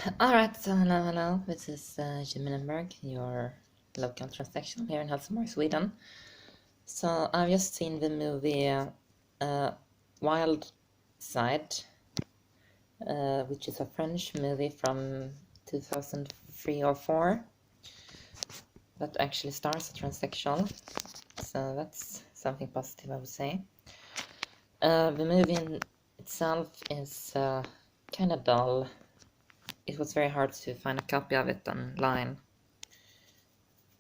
Alright, so hello, this is Jimmy Lindberg, your local transsexual here in Helsingborg, Sweden. So I've just seen the movie Wild Side, which is a French movie from 2003 or 4 that actually stars a transsexual, so that's something positive, I would say. The movie in itself is kind of dull. It was very hard to find a copy of it online,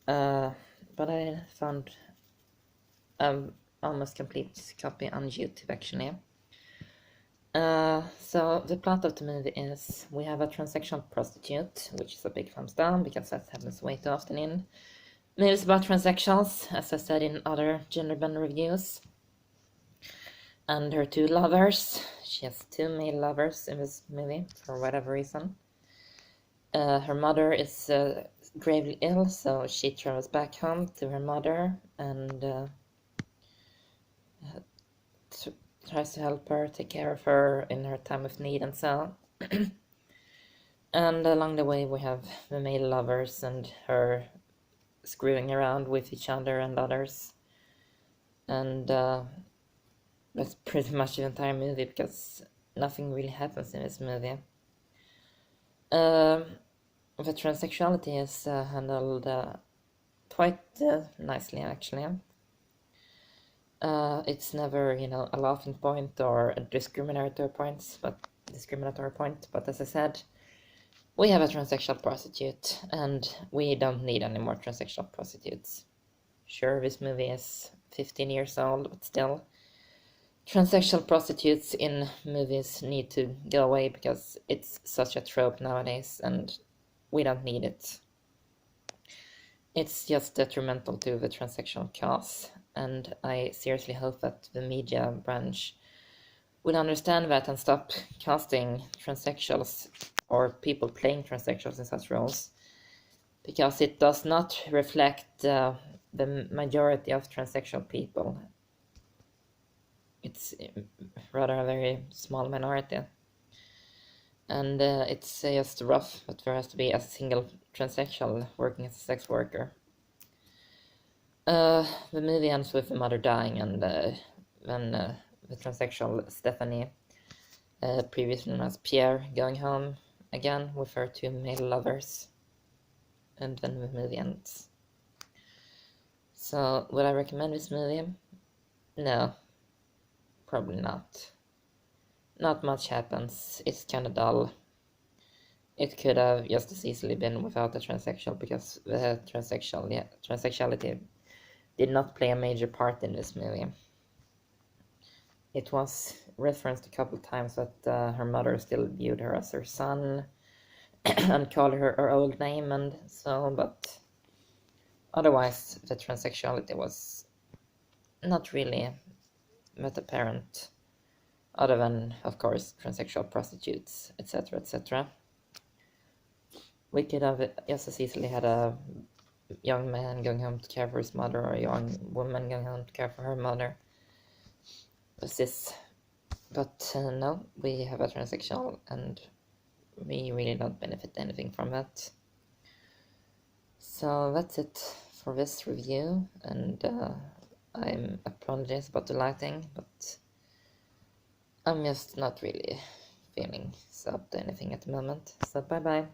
but I found almost complete copy on YouTube actually. So the plot of the movie is we have a transsexual prostitute, which is a big thumbs down because that happens way too often in movies about transsexuals, as I said in other gender bend reviews. And her two lovers, she has two male lovers in this movie for whatever reason. Her mother is gravely ill, so she travels back home to her mother and tries to help her, take care of her in her time of need and so. And along the way we have the male lovers and her screwing around with each other and others. And that's pretty much the entire movie because nothing really happens in this movie. The transsexuality is handled quite nicely actually. It's never, a laughing point or a discriminatory point, but as I said, we have a transsexual prostitute, and we don't need any more transsexual prostitutes. Sure, this movie is 15 years old, but still, transsexual prostitutes in movies need to go away because it's such a trope nowadays, and we don't need it. It's just detrimental to the transsexual cause, and I seriously hope that the media branch will understand that and stop casting transsexuals or people playing transsexuals in such roles, because it does not reflect the majority of transsexual people. It's rather a very small minority, and it's just rough that there has to be a single transsexual working as a sex worker. The movie ends with the mother dying, and then the transsexual Stephanie, previously known as Pierre, going home again with her two male lovers, and then the movie ends. So, would I recommend this movie? No, probably not. Not much happens. It's kind of dull. It could have just as easily been without a transsexual, because the transsexuality did not play a major part in this movie. It was referenced a couple of times that her mother still viewed her as her son and called her her old name and so, but otherwise the transsexuality was not really that apparent, other than, of course, transsexual prostitutes, etc., etc. We could have just as easily had a young man going home to care for his mother, or a young woman going home to care for her mother. But no, we have a transsexual, and we really don't benefit anything from that. So that's it for this review, and I'm apologize about the lighting, but I'm just not really feeling so up to anything at the moment. So bye bye.